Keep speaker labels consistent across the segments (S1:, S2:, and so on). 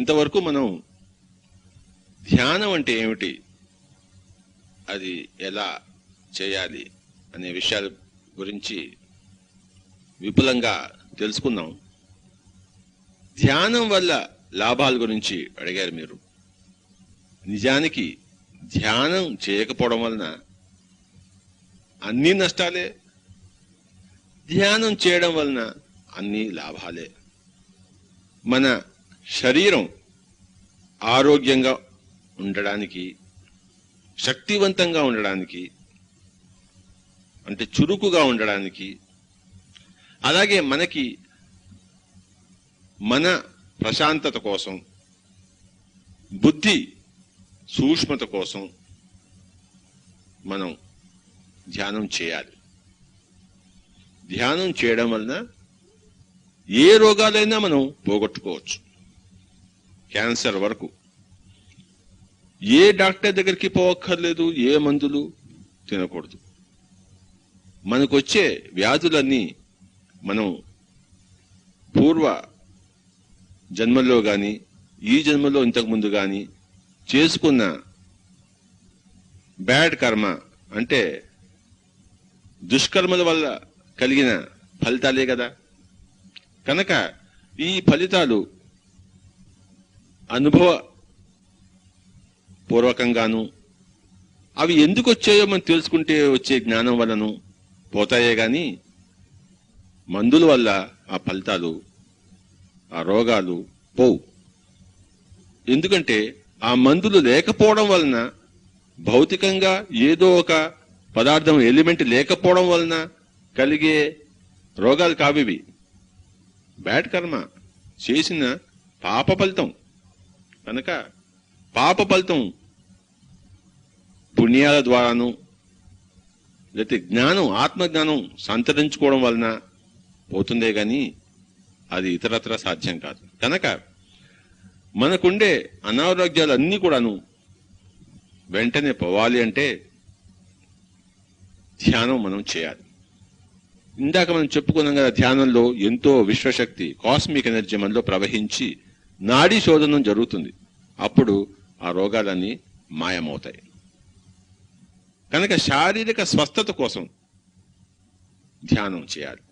S1: ఇంతవరకు మనం ధ్యానం అంటే ఏమిటి, అది ఎలా చేయాలి అనే విషయాల గురించి విపులంగా తెలుసుకున్నాం. ధ్యానం వల్ల లాభాల గురించి అడిగారు మీరు. నిజానికి ధ్యానం చేయకపోవడం వలన అన్ని నష్టాలే, ధ్యానం చేయడం వలన అన్ని లాభాలే. మన శరీరం ఆరోగ్యంగా ఉండడానికి, శక్తివంతంగా ఉండడానికి, అంటే చురుకుగా ఉండడానికి, అలాగే మనకి మన ప్రశాంతత కోసం, బుద్ధి సూక్ష్మత కోసం మనం ధ్యానం చేయాలి. ధ్యానం చేయడం వలన ఏ రోగాలైనా మనం పోగొట్టుకోవచ్చు. క్యాన్సర్ వరకు ఏ డాక్టర్ దగ్గరికి పోవక్కర్లేదు, ఏ మందులు తినకూడదు. మనకొచ్చే వ్యాధులన్నీ మనం పూర్వ జన్మల్లో కానీ ఈ జన్మలో ఇంతకుముందు కానీ చేసుకున్న బ్యాడ్ కర్మ, అంటే దుష్కర్మల వల్ల కలిగిన ఫలితాలే కదా. కనుక ఈ ఫలితాలు అనుభవ పూర్వకంగాను, అవి ఎందుకు వచ్చాయో మనం తెలుసుకుంటే వచ్చే జ్ఞానం వలన పోతాయే గాని మందుల వల్ల ఆ ఫలితాలు, ఆ రోగాలు పోవు. ఎందుకంటే ఆ మందులు లేకపోవడం వలన, భౌతికంగా ఏదో ఒక పదార్థం ఎలిమెంట్ లేకపోవడం వలన కలిగే రోగాలు కావివి. బ్యాడ్ కర్మ చేసిన పాప ఫలితం. కనుక పాప ఫలితం పుణ్యాల ద్వారాను, లేకపోతే జ్ఞానం, ఆత్మజ్ఞానం సంతరించుకోవడం వలన పోతుందే గాని అది ఇతరత్ర సాధ్యం కాదు. కనుక మనకుండే అనారోగ్యాలన్నీ కూడాను వెంటనే పోవాలి అంటే ధ్యానం మనం చేయాలి. ఇందాక మనం చెప్పుకున్నాం కదా, ధ్యానంలో ఎంతో విశ్వశక్తి, కాస్మిక్ ఎనర్జీ మనలో ప్రవహించి నాడీ శోధనం జరుగుతుంది. అప్పుడు ఆ రోగాలన్నీ మాయమవుతాయి. కనుక శారీరక స్వస్థత కోసం ధ్యానం చేయాలి.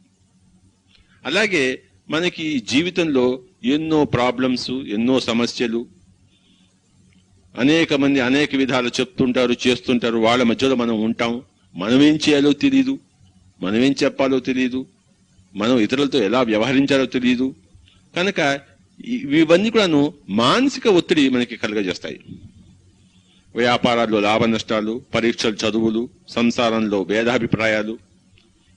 S1: అలాగే మనకి జీవితంలో ఎన్నో ప్రాబ్లమ్స్, ఎన్నో సమస్యలు, అనేక మంది అనేక విధాలు చెప్తుంటారు, చేస్తుంటారు. వాళ్ళ మధ్యలో మనం ఉంటాం. మనం ఏం చేయాలో తెలియదు, మనం ఏం చెప్పాలో తెలియదు, మనం ఇతరులతో ఎలా వ్యవహరించాలో తెలియదు. కనుక ఇవన్నీ కూడాను మానసిక ఒత్తిడి మనకి కలుగజేస్తాయి. వ్యాపారాల్లో లాభ నష్టాలు, పరీక్షలు, చదువులు, సంసారంలో భేదాభిప్రాయాలు,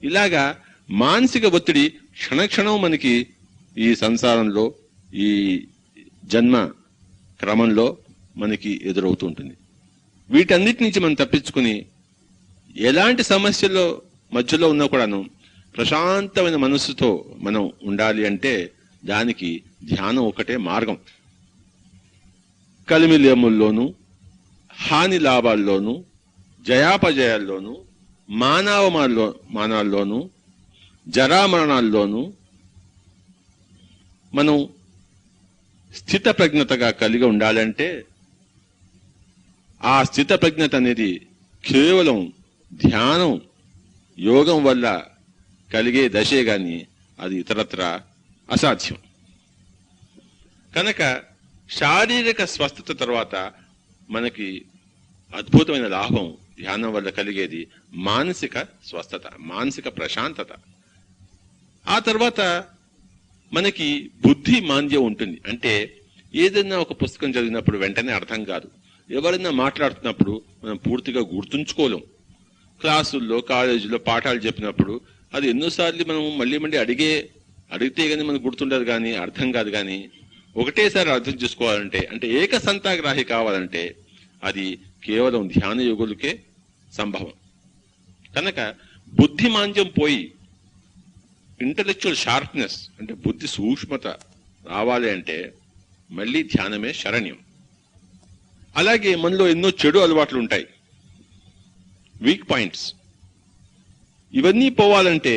S1: ఇలాగా మానసిక ఒత్తిడి క్షణక్షణం మనకి ఈ సంసారంలో, ఈ జన్మ క్రమంలో మనకి ఎదురవుతూ ఉంటుంది. వీటన్నిటి నుంచి మనం తప్పించుకుని ఎలాంటి సమస్యల్లో మధ్యలో ఉన్నా కూడాను ప్రశాంతమైన మనస్సుతో మనం ఉండాలి అంటే దానికి ధ్యానం ఒకటే మార్గం. కలిమిలేముల్లోనూ, హాని లాభాల్లోనూ, జయాపజయాల్లోనూ, మానాల్లోనూ, జరామరణాల్లోనూ మనం స్థిత ప్రజ్ఞతగా కలిగి ఉండాలంటే ఆ స్థిత ప్రజ్ఞత అనేది కేవలం ధ్యానం, యోగం వల్ల కలిగే దశే గాని అది ఇతరత్ర అసాధ్యం. కనుక శారీరక స్వస్థత తర్వాత మనకి అద్భుతమైన లాభం ధ్యానం వల్ల కలిగేది మానసిక స్వస్థత, మానసిక ప్రశాంతత. ఆ తర్వాత మనకి బుద్ధి మాంద్యం ఉంటుంది. అంటే ఏదైనా ఒక పుస్తకం చదివినప్పుడు వెంటనే అర్థం కాదు, ఎవరైనా మాట్లాడుతున్నప్పుడు మనం పూర్తిగా గుర్తుంచుకోలేం. క్లాసుల్లో, కాలేజీలో పాఠాలు చెప్పినప్పుడు అది ఎన్నోసార్లు మనం మళ్ళీ అడిగితే గానీ మనకు గుర్తుండదు, కానీ అర్థం కాదు. కానీ ఒకటేసారి అర్థం చేసుకోవాలంటే, అంటే ఏకసంతాగ్రాహి కావాలంటే అది కేవలం ధ్యాన యోగులకే సంభవం. కనుక బుద్ధి మాంద్యం పోయి ఇంటలెక్చువల్ షార్ప్నెస్, అంటే బుద్ధి సూక్ష్మత రావాలి అంటే మళ్ళీ ధ్యానమే శరణ్యం. అలాగే మనలో ఎన్నో చెడు అలవాట్లు ఉంటాయి, వీక్ పాయింట్స్. ఇవన్నీ పోవాలంటే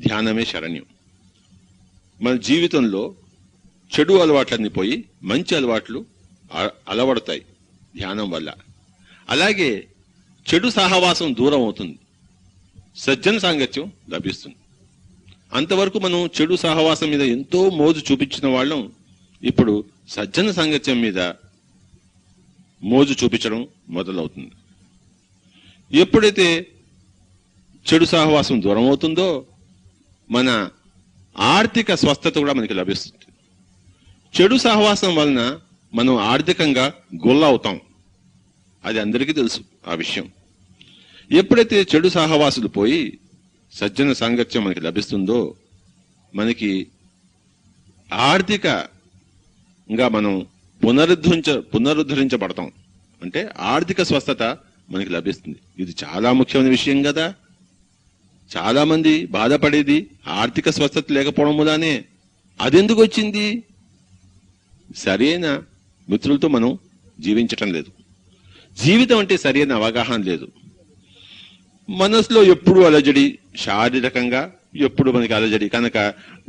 S1: ధ్యానమే శరణ్యం. మన జీవితంలో చెడు అలవాట్లన్నీ పోయి మంచి అలవాట్లు అలవడతాయి ధ్యానం వల్ల. అలాగే చెడు సహవాసం దూరం అవుతుంది, సజ్జన సాంగత్యం లభిస్తుంది. అంతవరకు మనం చెడు సహవాసం మీద ఎంతో మోజు చూపించిన వాళ్ళం ఇప్పుడు సజ్జన సాంగత్యం మీద మోజు చూపించడం మొదలవుతుంది. ఎప్పుడైతే చెడు సహవాసం దూరం అవుతుందో మన ఆర్థిక స్వస్థత కూడా మనకి లభిస్తుంది. చెడు సహవాసం వలన మనం ఆర్థికంగా గొల్ల అవుతాం, అది అందరికీ తెలుసు ఆ విషయం. ఎప్పుడైతే చెడు సహవాసులు పోయి సజ్జన సాంగత్యం మనకి లభిస్తుందో మనకి ఆర్థికంగా మనం పునరుద్ధరించబడతాం, అంటే ఆర్థిక స్వస్థత మనకి లభిస్తుంది. ఇది చాలా ముఖ్యమైన విషయం కదా. చాలా మంది బాధపడేది ఆర్థిక స్వస్థత లేకపోవడం వల్లనే. అదెందుకు వచ్చింది? సరైన మిత్రులతో మనం జీవించటం లేదు, జీవితం అంటే సరైన అవగాహన లేదు. మనసులో ఎప్పుడు అలజడి, శారీరకంగా ఎప్పుడు మనకి అలజడి కనుక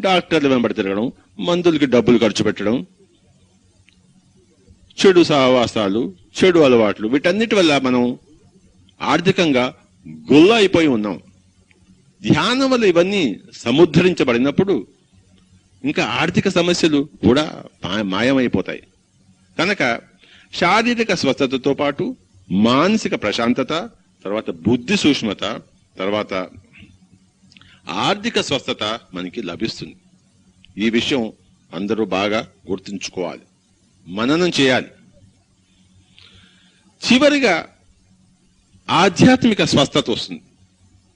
S1: డాక్టర్లు వెంబడి తిరగడం, మందులకి డబ్బులు ఖర్చు పెట్టడం, చెడు సహవాసాలు, చెడు అలవాట్లు, వీటన్నిటి వల్ల మనం ఆర్థికంగా గొల్ల అయిపోయి ఉన్నాం. ధ్యానం వల్ల ఇవన్నీ సముద్ధరించబడినప్పుడు ఇంకా ఆర్థిక సమస్యలు కూడా మాయమైపోతాయి. కనుక శారీరక స్వస్థతతో పాటు మానసిక ప్రశాంతత, తర్వాత బుద్ధి సూక్ష్మత, తర్వాత ఆర్థిక స్వస్థత మనకి లభిస్తుంది. ఈ విషయం అందరూ బాగా గుర్తుంచుకోవాలి, మననం చేయాలి. చివరిగా ఆధ్యాత్మిక స్వస్థత వస్తుంది.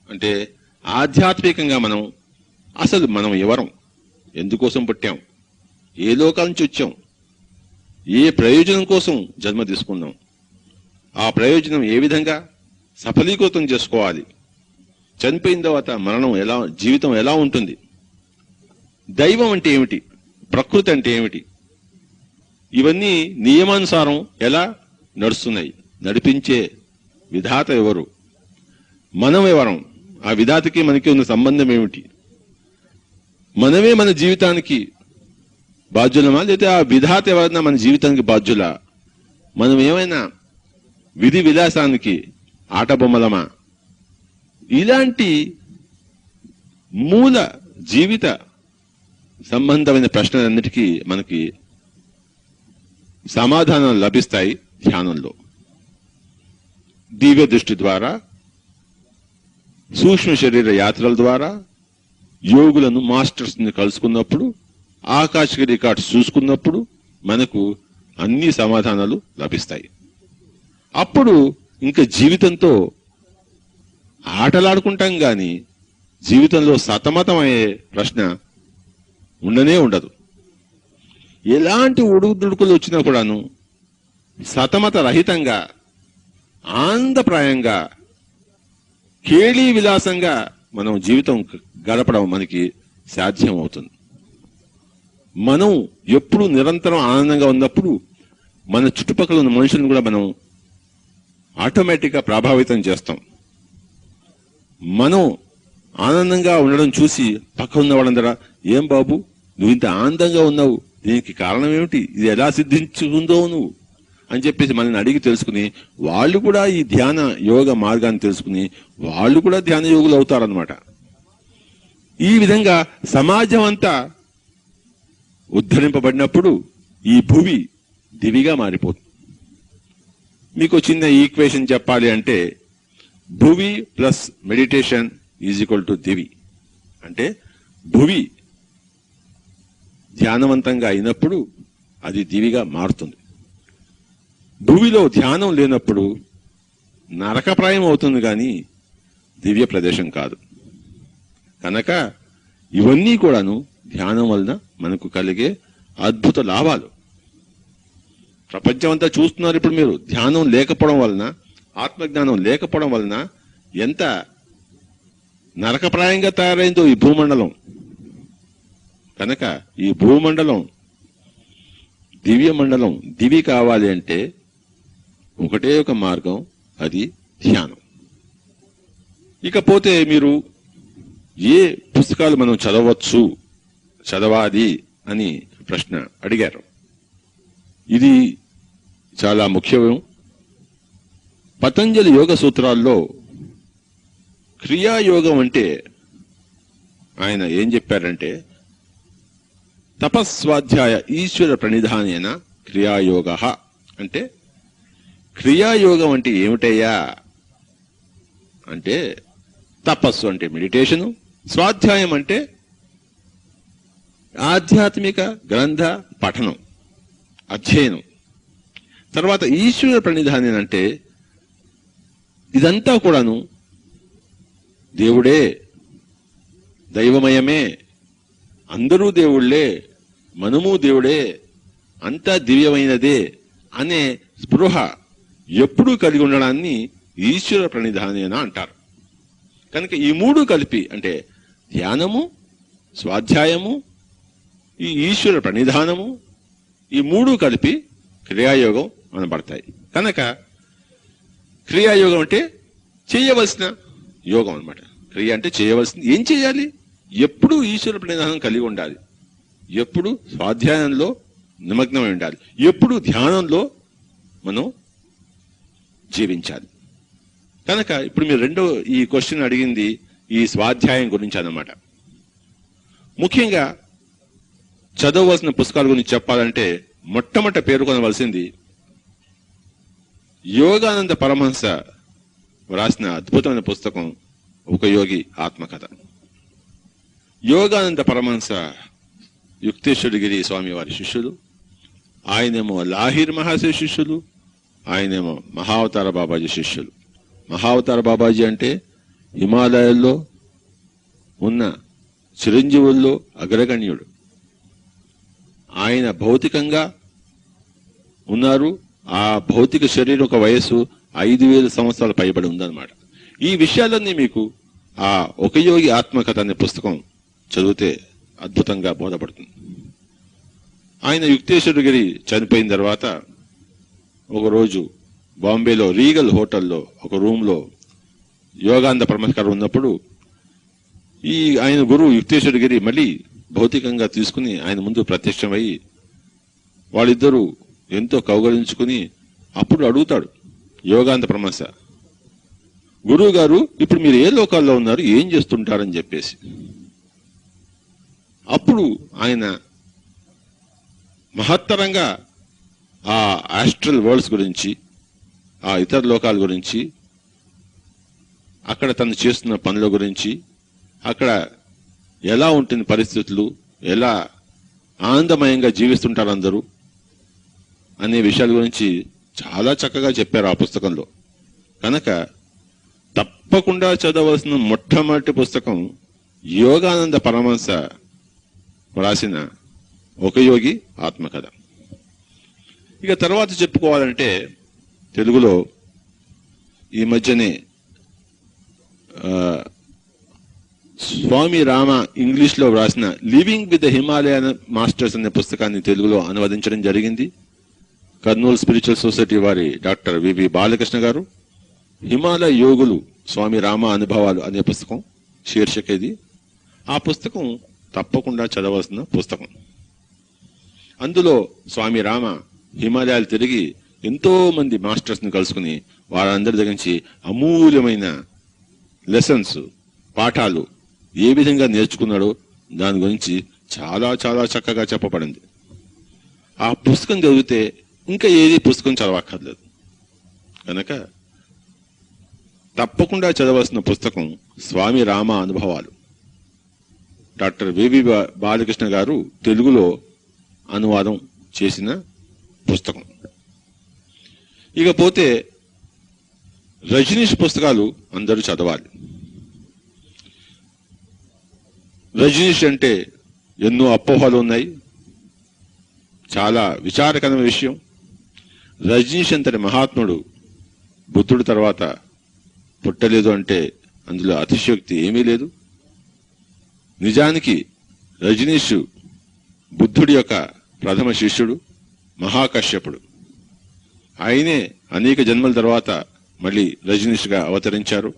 S1: అంటే ఆధ్యాత్మికంగా మనం ఎవరం, ఎందుకోసం పుట్టాం, ఏ లోకాల నుంచి వచ్చాం, ఏ ప్రయోజనం కోసం జన్మ తీసుకున్నాం, ఆ ప్రయోజనం ఏ విధంగా సఫలీకృతం చేసుకోవాలి, చనిపోయిన తర్వాత జీవితం ఎలా ఉంటుంది, దైవం అంటే ఏమిటి, ప్రకృతి అంటే ఏమిటి, ఇవన్నీ నియమానుసారం ఎలా నడుస్తున్నాయి, నడిపించే విధాత ఎవరు, మనం ఎవరం, ఆ విధాతకి మనకి ఉన్న సంబంధం ఏమిటి, మనమే మన జీవితానికి బాధ్యులమా, లేదా ఆ విధాత ఎవరైనా మన జీవితానికి బాధ్యులా, మనం ఏమైనా విధి విలాసానికి ఆటబొమ్మలమా? ఇలాంటి మూల జీవిత సంబంధమైన ప్రశ్నలన్నిటికీ మనకి సమాధానాలు లభిస్తాయి ధ్యానంలో. దివ్య దృష్టి ద్వారా, సూక్ష్మ శరీర యాత్రల ద్వారా, యోగులను, మాస్టర్స్ ని కలుసుకున్నప్పుడు, ఆకాశిక రికార్డ్స్ చూసుకున్నప్పుడు మనకు అన్ని సమాధానాలు లభిస్తాయి. అప్పుడు ఇంకా జీవితంతో ఆటలాడుకుంటాం గాని జీవితంలో సతమతమయ్యే ప్రశ్న ఉండనే ఉండదు. ఎలాంటి ఉడుకుదుడుకులు వచ్చినా కూడాను సతమత రహితంగా, ఆనందప్రాయంగా, కేళీ విలాసంగా మనం జీవితం గడపడం మనకి సాధ్యం అవుతుంది. మనం ఎప్పుడు నిరంతరం ఆనందంగా ఉన్నప్పుడు మన చుట్టుపక్కల ఉన్న మనుషులను కూడా మనం ఆటోమేటిక్గా ప్రభావితం చేస్తాం. మనం ఆనందంగా ఉండడం చూసి పక్క ఉన్న వాళ్ళందరూ, ఏం బాబు నువ్వు ఇంత ఆనందంగా ఉన్నావు, దీనికి కారణం ఏమిటి, ఇది ఎలా సిద్ధించుకుందో నువ్వు అని చెప్పేసి మనల్ని అడిగి తెలుసుకుని వాళ్ళు కూడా ఈ ధ్యాన యోగ మార్గాన్ని తెలుసుకుని వాళ్ళు కూడా ధ్యాన యోగులు అవుతారనమాట. ఈ విధంగా సమాజం అంతా ఉద్ధరింపబడినప్పుడు ఈ భూమి దివిగా మారిపోతుంది. మీకు చిన్న ఈక్వేషన్ చెప్పాలి అంటే, భువి plus meditation is equal to దివి. అంటే భువి ధ్యానవంతంగా అయినప్పుడు అది దివిగా మారుతుంది. భువిలో ధ్యానం లేనప్పుడు నరకప్రాయం అవుతుంది కానీ దివ్య ప్రదేశం కాదు. కనుక ఇవన్నీ కూడాను ధ్యానం వలన మనకు కలిగే అద్భుత లాభాలు. ప్రపంచం అంతా చూస్తున్నారు ఇప్పుడు మీరు. ధ్యానం లేకపోవడం వలన, ఆత్మజ్ఞానం లేకపోవడం వలన ఎంత నరకప్రాయంగా తయారైందో ఈ భూమండలం. కనుక ఈ భూమండలం దివ్య మండలం, దివి కావాలి అంటే ఒకటే ఒక మార్గం, అది ధ్యానం. ఇకపోతే మీరు ఏ పుస్తకాలు మనం చదవాలి అని ప్రశ్న అడిగారు. ఇది చాలా ముఖ్యం. పతంజలి యోగ సూత్రాల్లో క్రియాయోగం అంటే ఆయన ఏం చెప్పారంటే, తపస్వాధ్యాయ ఈశ్వర ప్రణిధానేన క్రియాయోగ అంటే, క్రియాయోగం అంటే ఏమిటయ్యా అంటే, తపస్సు అంటే మెడిటేషను, స్వాధ్యాయం అంటే ఆధ్యాత్మిక గ్రంథ పఠనం, అధ్యయనం, తర్వాత ఈశ్వర ప్రణిధానం అంటే ఇదంతా కూడాను దేవుడే, దైవమయమే, అందరూ దేవుళ్లే, మనము దేవుడే, అంతా దివ్యమైనదే అనే స్పృహ ఎప్పుడూ కలిగి ఉండడాన్ని ఈశ్వర ప్రణిధానేన అంటారు. కనుక ఈ మూడు కలిపి అంటే ధ్యానము, స్వాధ్యాయము, ఈ ఈశ్వర ప్రణిధానము, ఈ మూడు కలిపి క్రియాయోగం అనబడతాయి. కనుక క్రియాయోగం అంటే చేయవలసిన యోగం అన్నమాట. క్రియ అంటే చేయవలసింది. ఏం చేయాలి? ఎప్పుడూ ఈశ్వర ప్రణిధానం కలిగి ఉండాలి, ఎప్పుడు స్వాధ్యాయంలో నిమగ్నమై ఉండాలి, ఎప్పుడు ధ్యానంలో మనం జీవించాలి. కనుక ఇప్పుడు మీరు రెండో ఈ క్వశ్చన్ అడిగింది ఈ స్వాధ్యాయం గురించి అన్నమాట. ముఖ్యంగా చదవవలసిన పుస్తకాల గురించి చెప్పాలంటే మొట్టమొదట పేర్కొనవలసింది యోగానంద పరమహంస వ్రాసిన అద్భుతమైన పుస్తకం ఒక యోగి ఆత్మకథ. యోగానంద పరమహంస యుక్తేశ్వరగిరి స్వామి వారి శిష్యులు, ఆయనేమో లాహిర్ మహాశయ శిష్యులు, ఆయనేమో మహావతార బాబాజీ శిష్యులు. మహావతార బాబాజీ అంటే హిమాలయాల్లో ఉన్న చిరంజీవుల్లో అగ్రగణ్యుడు. ఆయన భౌతికంగా ఉన్నారు. ఆ భౌతిక శరీరం ఒక వయస్సు 5000 సంవత్సరాలు పైబడి ఉందన్నమాట. ఈ విషయాలన్నీ మీకు ఆ ఒక యోగి ఆత్మకథ అనే పుస్తకం చదివితే అద్భుతంగా బోధపడుతుంది. ఆయన యుక్తేశ్వరగిరి చనిపోయిన తర్వాత ఒకరోజు బాంబేలో రీగల్ హోటల్లో ఒక రూమ్లో యోగానంద పరమహంస ఉన్నప్పుడు ఈ ఆయన గురువు యుక్తేశ్వరగిరి మళ్ళీ భౌతికంగా తీసుకుని ఆయన ముందు ప్రత్యక్షమై వాళ్ళిద్దరూ ఎంతో కౌగలించుకుని అప్పుడు అడుగుతాడు యోగానంద పరమహంస, గురువు గారు ఇప్పుడు మీరు ఏ లోకాల్లో ఉన్నారు, ఏం చేస్తుంటారని చెప్పేసి. అప్పుడు ఆయన మహత్తరంగా ఆ ఆస్ట్రల్ వరల్డ్స్ గురించి, ఆ ఇతర లోకాల గురించి, అక్కడ తను చేస్తున్న పనుల గురించి, అక్కడ ఎలా ఉంటుంది పరిస్థితులు, ఎలా ఆనందమయంగా జీవిస్తుంటారు అందరూ అనే విషయాల గురించి చాలా చక్కగా చెప్పారు ఆ పుస్తకంలో. కనుక తప్పకుండా చదవలసిన మొట్టమొదటి పుస్తకం యోగానంద పరమహంస రాసిన ఒక యోగి ఆత్మకథ. ఇక తర్వాత చెప్పుకోవాలంటే తెలుగులో ఈ మధ్యనే స్వామి రామ ఇంగ్లీష్లో వ్రాసిన living with the Himalayan masters అనే పుస్తకాన్ని తెలుగులో అనువదించడం జరిగింది. కర్నూలు స్పిరిచువల్ సొసైటీ వారి డాక్టర్ వివి బాలకృష్ణ గారు హిమాలయ యోగులు స్వామి రామ అనుభవాలు అనే పుస్తకం శీర్షిక ఇది. ఆ పుస్తకం తప్పకుండా చదవలసిన పుస్తకం. అందులో స్వామి రామ హిమాలయాలు తిరిగి ఎంతో మంది మాస్టర్స్ ని కలుసుకుని వారందరి దగ్గర నుంచి అమూల్యమైన లెసన్స్, పాఠాలు ఏ విధంగా నేర్చుకున్నాడో దాని గురించి చాలా చాలా చక్కగా చెప్పబడింది. ఆ పుస్తకం చదివితే ఇంకా ఏది పుస్తకం చదవక్కర్లేదు. కనుక తప్పకుండా చదవలసిన పుస్తకం స్వామి రామ అనుభవాలు, డాక్టర్ వివి బాలకృష్ణ గారు తెలుగులో అనువాదం చేసిన పుస్తకం. ఇకపోతే రజనీష్ పుస్తకాలు అందరూ చదవాలి. రజనీష్ అంటే ఎన్నో అపోహలు ఉన్నాయి, చాలా విచారకరమైన విషయం. రజనీష్ అంతటి మహాత్ముడు బుద్ధుడి తర్వాత పుట్టలేదు అంటే అందులో అతిశయోక్తి ఏమీ లేదు. నిజానికి రజనీష్ బుద్ధుడి యొక్క ప్రథమ శిష్యుడు, మహాకశ్యపుడు. ఆయనే అనేక జన్మల తర్వాత మళ్ళీ రజనీష్గా అవతరించారు.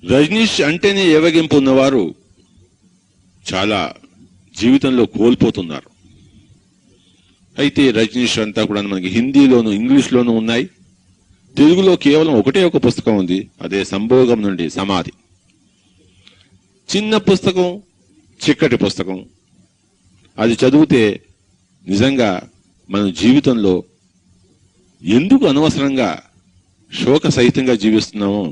S1: రజనీష్ అంటేనే ఏవగింపు ఉన్నవారు చాలా జీవితంలో కోల్పోతున్నారు. అయితే రజనీష్ అంతా కూడా మనకి హిందీలోను ఇంగ్లీష్లోనూ ఉన్నాయి. తెలుగులో కేవలం ఒకటే ఒక పుస్తకం ఉంది, అదే సంభోగం నుండి సమాధి. చిన్న పుస్తకం, చిక్కటి పుస్తకం. అది చదివితే నిజంగా మన జీవితంలో ఎందుకు అనవసరంగా శోక సహితంగా జీవిస్తున్నామో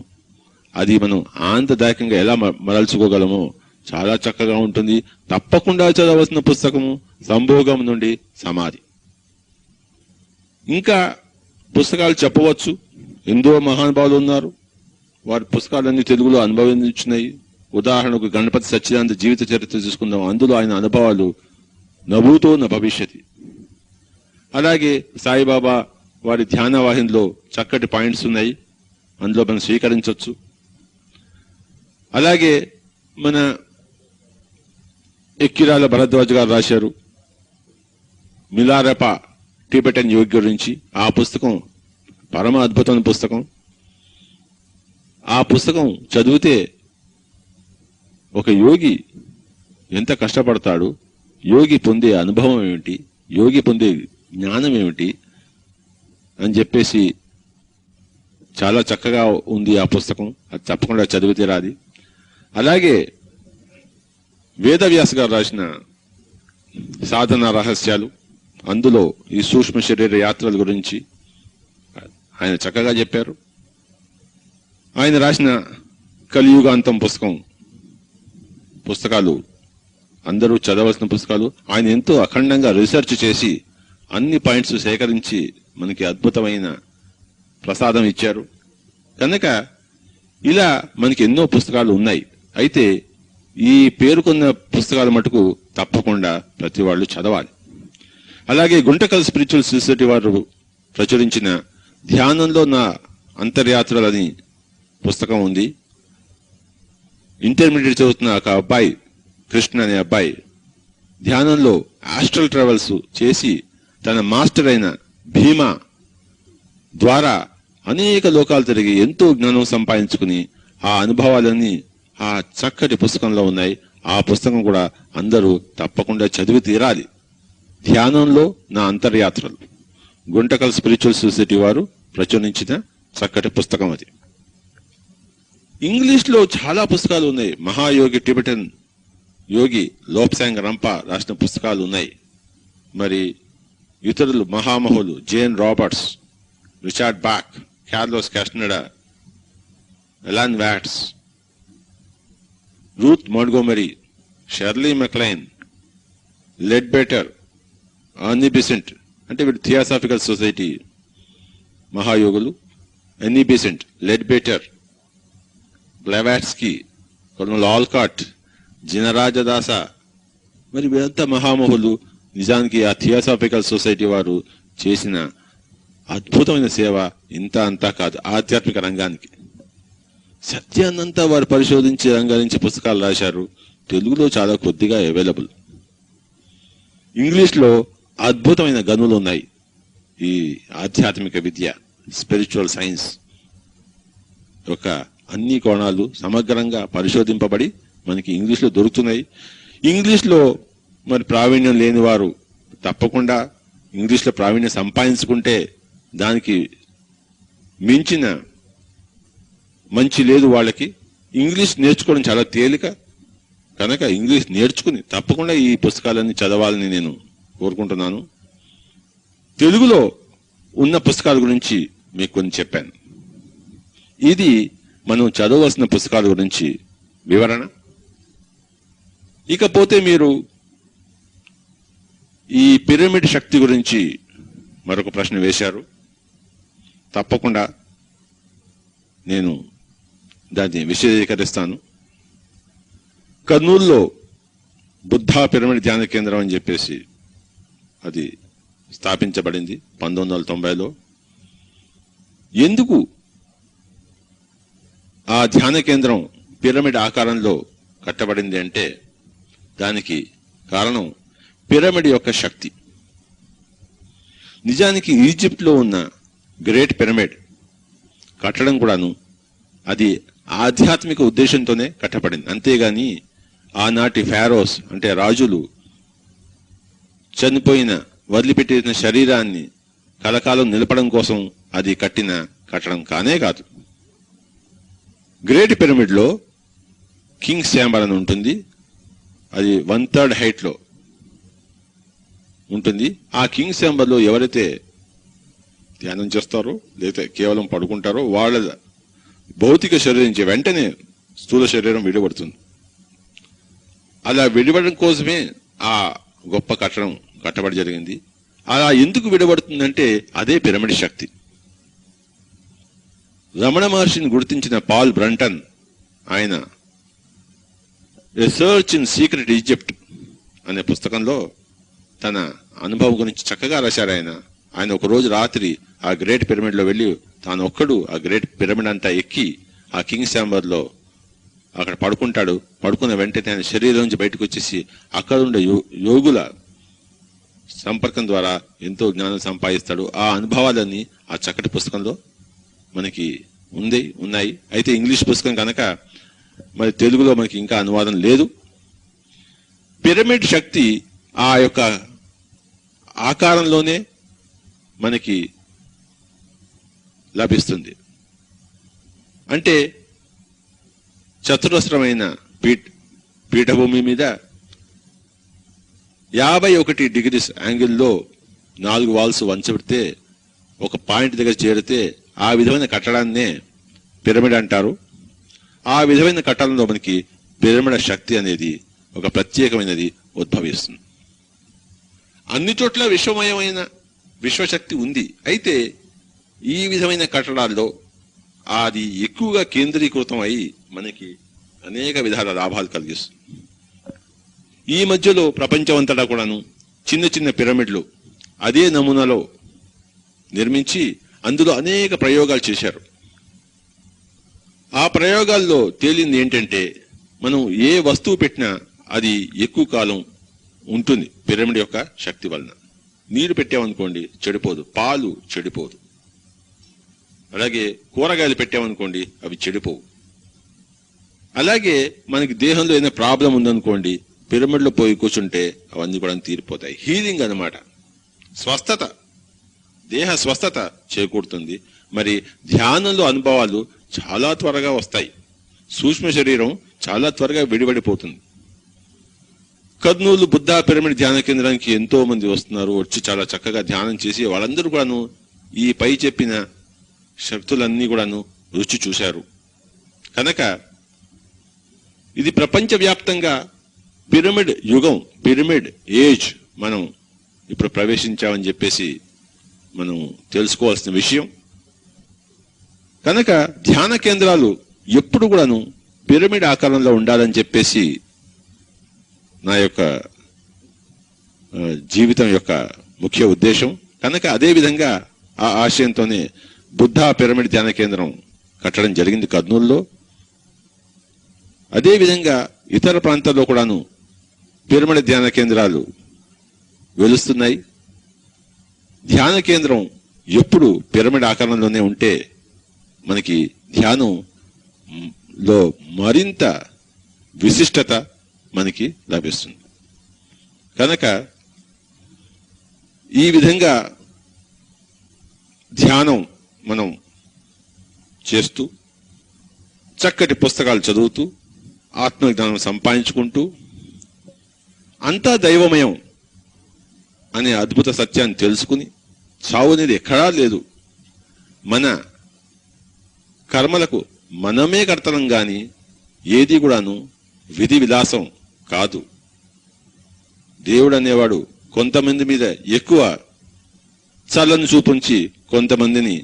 S1: అది మనం ఆనందదాయకంగా ఎలా మరల్చుకోగలమో చాలా చక్కగా ఉంటుంది. తప్పకుండా చదవలసిన పుస్తకము సంభోగం నుండి సమాధి. ఇంకా పుస్తకాలు చెప్పవచ్చు, ఎందరో మహానుభావులు ఉన్నారు, వారి పుస్తకాలన్నీ తెలుగులో అనుభవించినాయి. ఉదాహరణకు గణపతి సచ్చిదానంద జీవిత చరిత్ర తీసుకుందాం, అందులో ఆయన అనుభవాలు నభూతో న భవిష్యతి. అలాగే సాయిబాబా వారి ధ్యాన వాహినిలో చక్కటి పాయింట్స్ ఉన్నాయి, అందులో మనం స్వీకరించవచ్చు. అలాగే మన ఎక్కిరాల భరద్వాజ్ గారు రాశారు మిలారెపా టిబెటన్ యోగి గురించి. ఆ పుస్తకం పరమ అద్భుతమైన పుస్తకం. ఆ పుస్తకం చదివితే ఒక యోగి ఎంత కష్టపడతాడు, యోగి పొందే అనుభవం ఏమిటి, యోగి పొందే జ్ఞానం ఏమిటి అని చెప్పేసి చాలా చక్కగా ఉంది ఆ పుస్తకం. అది తప్పకుండా చదివితే రాది. అలాగే వేదవ్యాస్ గారు రాసిన సాధన రహస్యాలు, అందులో ఈ సూక్ష్మ శరీర యాత్రల గురించి ఆయన చక్కగా చెప్పారు. ఆయన రాసిన కలియుగాంతం పుస్తకాలు అందరూ చదవలసిన పుస్తకాలు. ఆయన ఎంతో అఖండంగా రీసెర్చ్ చేసి అన్ని పాయింట్స్ సేకరించి మనకి అద్భుతమైన ప్రసాదం ఇచ్చారు. కనుక ఇలా మనకి ఎన్నో పుస్తకాలు ఉన్నాయి. అయితే ఈ పేరుకున్న పుస్తకాలు మటుకు తప్పకుండా ప్రతి వాళ్ళు చదవాలి. అలాగే గుంటకల్ స్పిరిచువల్ సొసైటీ వారు ప్రచురించిన ధ్యానంలో నా అంతర్యాత్రలని పుస్తకం ఉంది. ఇంటర్మీడియట్ చదువుతున్న ఒక అబ్బాయి, కృష్ణ అనే అబ్బాయి, ధ్యానంలో ఆస్ట్రల్ ట్రావెల్స్ చేసి తన మాస్టర్ అయిన భీమా ద్వారా అనేక లోకాలు తిరిగి ఎంతో జ్ఞానం సంపాదించుకుని ఆ అనుభవాలన్నీ ఆ చక్కటి పుస్తకంలో ఉన్నాయి. ఆ పుస్తకం కూడా అందరూ తప్పకుండా చదివి తీరాలి. ధ్యానంలో నా అంతర్యాత్రలు, గుంటకల్ స్పిరిచువల్ సొసైటీ వారు ప్రచురించిన చక్కటి పుస్తకం అది. ఇంగ్లీష్ లో చాలా పుస్తకాలు ఉన్నాయి. మహాయోగి టిబెటన్ యోగి లోప్సాంగ్ రంపా రాసిన పుస్తకాలు ఉన్నాయి. మరి ఇతరులు మహామహులు Jane Roberts, Richard Bach, Carlos Castaneda, Alan Watts, Ruth Montgomery, Shirley MacLaine, Leadbeater, Annie Besant, అంటే వీడు థియోసాఫికల్ సొసైటీ మహాయోగులు, Annie Besant, Leadbeater, Blavatsky, colonel Olcott, Jinarajadasa, మరి వీరంతా మహామహులు. నిజానికి ఆ థియోసాఫికల్ సొసైటీ వారు చేసిన అద్భుతమైన సేవ ఇంత అంతా కాదు. ఆధ్యాత్మిక రంగానికి సత్యాన్నంతా వారు పరిశోధించి రంగారించి పుస్తకాలు రాశారు. తెలుగులో చాలా కొద్దిగా అవైలబుల్. ఇంగ్లీష్లో అద్భుతమైన గనులు ఉన్నాయి. ఈ ఆధ్యాత్మిక విద్య, స్పిరిచువల్ సైన్స్ యొక్క అన్ని కోణాలు సమగ్రంగా పరిశోధింపబడి మనకి ఇంగ్లీష్లో దొరుకుతున్నాయి. ఇంగ్లీష్లో మరి ప్రావీణ్యం లేని వారు తప్పకుండా ఇంగ్లీష్లో ప్రావీణ్యం సంపాదించుకుంటే దానికి మించిన మంచి లేదు వాళ్ళకి. ఇంగ్లీష్ నేర్చుకోవడం చాలా తేలిక కనుక ఇంగ్లీష్ నేర్చుకుని తప్పకుండా ఈ పుస్తకాలన్నీ చదవాలని నేను కోరుకుంటున్నాను. తెలుగులో ఉన్న పుస్తకాల గురించి మీకు కొన్ని చెప్పాను. ఇది మనం చదవవలసిన పుస్తకాల గురించి వివరణ. ఇకపోతే మీరు ఈ పిరమిడ్ శక్తి గురించి మరొక ప్రశ్న వేశారు. తప్పకుండా నేను దాన్ని విశదీకరిస్తాను. కర్నూలులో బుద్ధా పిరమిడ్ ధ్యాన కేంద్రం అని చెప్పేసి అది స్థాపించబడింది 1990లో. ఎందుకు ఆ ధ్యాన కేంద్రం పిరమిడ్ ఆకారంలో కట్టబడింది అంటే దానికి కారణం పిరమిడ్ యొక్క శక్తి. నిజానికి ఈజిప్ట్లో ఉన్న గ్రేట్ పిరమిడ్ కట్టడం కూడాను అది ఆధ్యాత్మిక ఉద్దేశంతోనే కట్టబడింది. అంతేగాని ఆనాటి ఫారోస్ అంటే రాజులు చనిపోయిన వదిలిపెట్టిన శరీరాన్ని కలకాలం నిలపడం కోసం అది కట్టిన కట్టడం కానే కాదు. గ్రేట్ పిరమిడ్ లో కింగ్స్ ఛాంబర్ అని ఉంటుంది. అది 1/3 హైట్ లో ఉంటుంది. ఆ కింగ్స్ ఛాంబర్ లో ఎవరైతే ధ్యానం చేస్తారో లేదా కేవలం పడుకుంటారో వాళ్ళ భౌతిక శరీరం నుంచి వెంటనే స్థూల శరీరం విడిపడుతుంది. అలా విడిపడడం కోసమే ఆ గొప్ప కట్టడం కట్టబడి జరిగింది. అలా ఎందుకు విడబడుతుందంటే అదే పిరమిడ్ శక్తి. రమణ మహర్షిని గుర్తించిన పాల్ బ్రంటన్ ఆయన రీసెర్చ్ ఇన్ సీక్రెట్ ఈజిప్ట్ అనే పుస్తకంలో తన అనుభవం గురించి చక్కగా రాశారు. ఆయన ఒక రోజు రాత్రి ఆ గ్రేట్ పిరమిడ్ లో వెళ్లి తాను ఒక్కడు ఆ గ్రేట్ పిరమిడ్ అంతా ఎక్కి ఆ కింగ్స్ ఛాంబర్ లో అక్కడ పడుకుంటాడు. పడుకున్న వెంటనే ఆయన శరీరం నుంచి బయటకు వచ్చేసి అక్కడ ఉండే యోగుల సంపర్కం ద్వారా ఎంతో జ్ఞానం సంపాదిస్తాడు. ఆ అనుభవాలన్నీ ఆ చక్కటి పుస్తకంలో మనకి ఉన్నాయి. అయితే ఇంగ్లీష్ పుస్తకం కనుక మరి తెలుగులో మనకి ఇంకా అనువాదం లేదు. పిరమిడ్ శక్తి ఆ యొక్క ఆకారంలోనే మనకి లభిస్తుంది. అంటే చతురస్రమైన పీఠభూమి మీద 51 డిగ్రీస్ యాంగిల్లో 4 వాల్స్ వంచబడితే ఒక పాయింట్ దగ్గర చేరితే ఆ విధమైన కట్టడాన్నే పిరమిడ్ అంటారు. ఆ విధమైన కట్టడంలో మనకి పిరమిడ్ శక్తి అనేది ఒక ప్రత్యేకమైనది ఉద్భవిస్తుంది. అన్ని చోట్ల విశ్వమయమైన విశ్వశక్తి ఉంది. అయితే ఈ విధమైన కట్టడాల్లో అది ఎక్కువగా కేంద్రీకృతం అయి మనకి అనేక విధాల లాభాలు కలిగిస్తుంది. ఈ మధ్యలో ప్రపంచం అంతటా కూడాను చిన్న చిన్న పిరమిడ్లు అదే నమూనాలో నిర్మించి అందులో అనేక ప్రయోగాలు చేశారు. ఆ ప్రయోగాల్లో తేలింది ఏంటంటే మనం ఏ వస్తువు పెట్టినా అది ఎక్కువ కాలం ఉంటుంది పిరమిడ్ యొక్క శక్తి వలన. నీరు పెట్టామనుకోండి చెడిపోదు, పాలు చెడిపోదు. అలాగే కూరగాయలు పెట్టామనుకోండి అవి చెడిపోవు. అలాగే మనకి దేహంలో ఏదైనా ప్రాబ్లం ఉందనుకోండి పిరమిడ్లో పోయి కూర్చుంటే అవన్నీ కూడా తీరిపోతాయి. హీలింగ్ అన్నమాట, స్వస్థత, దేహ స్వస్థత చేకూరుతుంది. మరి ధ్యానంలో అనుభవాలు చాలా త్వరగా వస్తాయి. సూక్ష్మ శరీరం చాలా త్వరగా విడిపడిపోతుంది. కర్నూలు బుద్ధ పిరమిడ్ ధ్యాన కేంద్రానికి ఎంతో మంది వస్తున్నారు. వచ్చి చాలా చక్కగా ధ్యానం చేసి వాళ్ళందరూ కూడాను ఈ పై చెప్పిన శక్తులన్నీ కూడాను రుచి చూశారు. కనుక ఇది ప్రపంచవ్యాప్తంగా పిరమిడ్ యుగం, పిరమిడ్ ఏజ్ మనం ఇప్పుడు ప్రవేశించామని చెప్పేసి మనం తెలుసుకోవాల్సిన విషయం. కనుక ధ్యాన కేంద్రాలు ఎప్పుడు కూడాను పిరమిడ్ ఆకారంలో ఉండాలని చెప్పేసి నా యొక్క జీవితం యొక్క ముఖ్య ఉద్దేశం. కనుక అదే విధంగా ఆ ఆశయంతోనే బుద్ధ పిరమిడ్ ధ్యాన కేంద్రం కట్టడం జరిగింది కర్నూలులో. అదే విధంగా ఇతర ప్రాంతాల్లో కూడాను పిరమిడ్ ధ్యాన కేంద్రాలు వెలుస్తున్నాయి. ధ్యాన కేంద్రం ఎప్పుడు పిరమిడ్ ఆకారంలోనే ఉంటే మనకి ధ్యానంలో మరింత విశిష్టత మనకి లభిస్తుంది. కనుక ఈ విధంగా ధ్యానం మనం చేస్తూ చక్కటి పుస్తకాలు చదువుతూ ఆత్మజ్ఞానం సంపాదించుకుంటూ అంతా దైవమయం అనే అద్భుత సత్యాన్ని తెలుసుకుని చావు అనేది ఎక్కడా లేదు, మన కర్మలకు మనమే కర్తలం గాని ఏది కూడాను విధి విలాసం కాదు. దేవుడు అనేవాడు కొంతమంది మీద ఎక్కువ చల్లని చూపుంచి కొంతమందిని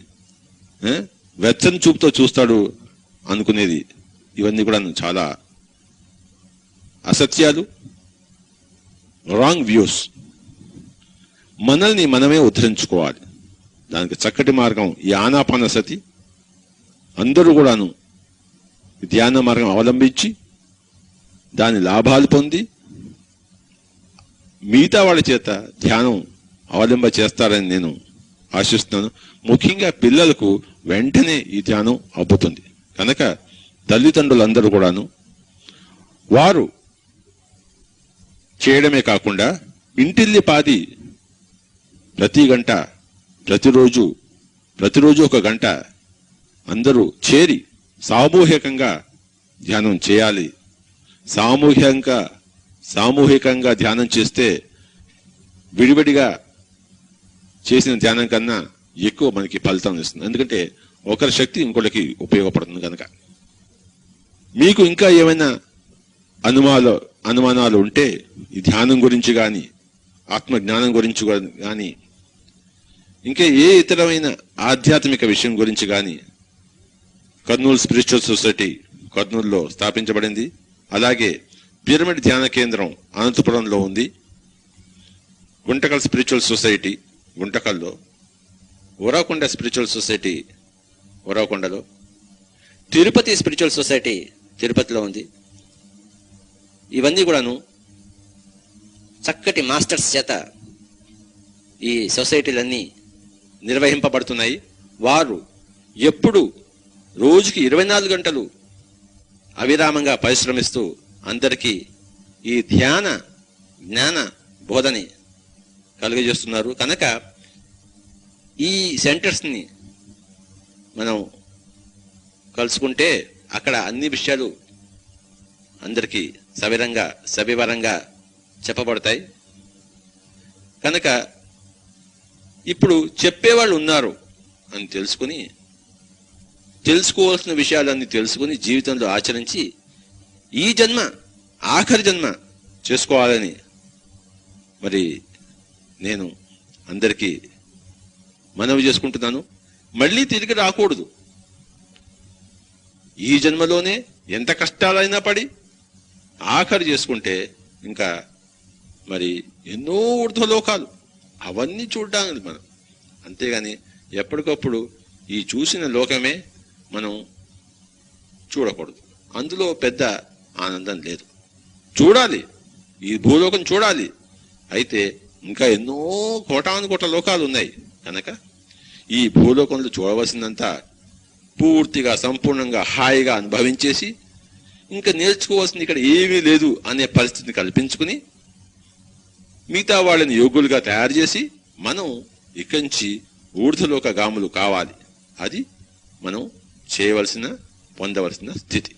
S1: వెచ్చని చూపుతో చూస్తాడు అనుకునేది ఇవన్నీ కూడా చాలా అసత్యాలు, రాంగ్ వ్యూస్. మనల్ని మనమే ఉద్ధరించుకోవాలి. దానికి చక్కటి మార్గం ఈ ఆనాపానసతి. అందరూ కూడాను ధ్యాన మార్గం అవలంబించి దాని లాభాలు పొంది మిగతా వాళ్ళ చేత ధ్యానం అవలంబ చేస్తారని నేను ఆశిస్తున్నాను. ముఖ్యంగా పిల్లలకు వెంటనే ఈ ధ్యానం అబ్బుతుంది. కనుక తల్లిదండ్రులందరూ కూడాను వారు చేయడమే కాకుండా ఇంటిల్లి పాది ప్రతిరోజు 1 గంట అందరూ చేరి సామూహికంగా ధ్యానం చేయాలి. సామూహికంగా ధ్యానం చేస్తే విడివిడిగా చేసిన ధ్యానం కన్నా ఎక్కువ మనకి ఫలితం ఇస్తుంది. ఎందుకంటే ఒకరి శక్తి ఇంకొకరికి ఉపయోగపడుతుంది కనుక. మీకు ఇంకా ఏమైనా అనుమానాలు ఉంటే ఈ ధ్యానం గురించి కానీ, ఆత్మజ్ఞానం గురించి కానీ, ఇంకా ఏ ఇతరమైన ఆధ్యాత్మిక విషయం గురించి కానీ కర్నూలు స్పిరిచువల్ సొసైటీ కర్నూలులో స్థాపించబడింది. అలాగే పిరమిడ్ ధ్యాన కేంద్రం అనంతపురంలో ఉంది. గుంటకల్ స్పిరిచువల్ సొసైటీ గుంటకల్లో, ఉరవకొండ స్పిరిచువల్ సొసైటీ ఉరవకొండలో,
S2: తిరుపతి స్పిరిచువల్ సొసైటీ తిరుపతిలో ఉంది. ఇవన్నీ కూడాను చక్కటి మాస్టర్స్ చేత ఈ సొసైటీలన్నీ నిర్వహింపబడుతున్నాయి. వారు ఎప్పుడు రోజుకి 24 గంటలు అవిరామంగా పరిశ్రమిస్తూ అందరికీ ఈ ధ్యాన జ్ఞాన బోధని కలుగజేస్తున్నారు. కనుక ఈ సెంటర్స్ని మనం కలుసుకుంటే అక్కడ అన్ని విషయాలు అందరికీ సవివరంగా చెప్పబడతాయి. కనుక ఇప్పుడు చెప్పేవాళ్ళు ఉన్నారు అని తెలుసుకోవాల్సిన విషయాలన్నీ తెలుసుకుని జీవితంలో ఆచరించి ఈ జన్మ ఆఖరి జన్మ చేసుకోవాలని మరి నేను అందరికీ మనవి చేసుకుంటున్నాను. మళ్ళీ తిరిగి రాకూడదు. ఈ జన్మలోనే ఎంత కష్టాలైనా పడి ఆఖరి చేసుకుంటే ఇంకా మరి ఎన్నో ఊర్ధ్వలోకాలు అవన్నీ చూడడానికి మనం. అంతేగాని ఎప్పటికప్పుడు ఈ చూసిన లోకమే మనం చూడకూడదు. అందులో పెద్ద ఆనందం లేదు. చూడాలి, ఈ భూలోకం చూడాలి. అయితే ఇంకా ఎన్నో కోటానుకోట్ల లోకాలు ఉన్నాయి కనుక ఈ భూలోకంలో చూడవలసిందంతా పూర్తిగా సంపూర్ణంగా హాయిగా అనుభవించేసి ఇంకా నేర్చుకోవాల్సింది ఇక్కడ ఏమీ లేదు అనే పరిస్థితిని కల్పించుకుని మిగతా వాళ్ళని యోగులుగా తయారు చేసి మనం ఇక్కడి నుంచి ఊర్ధ్వలోక గాములు కావాలి. అది మనం పొందవలసిన స్థితి.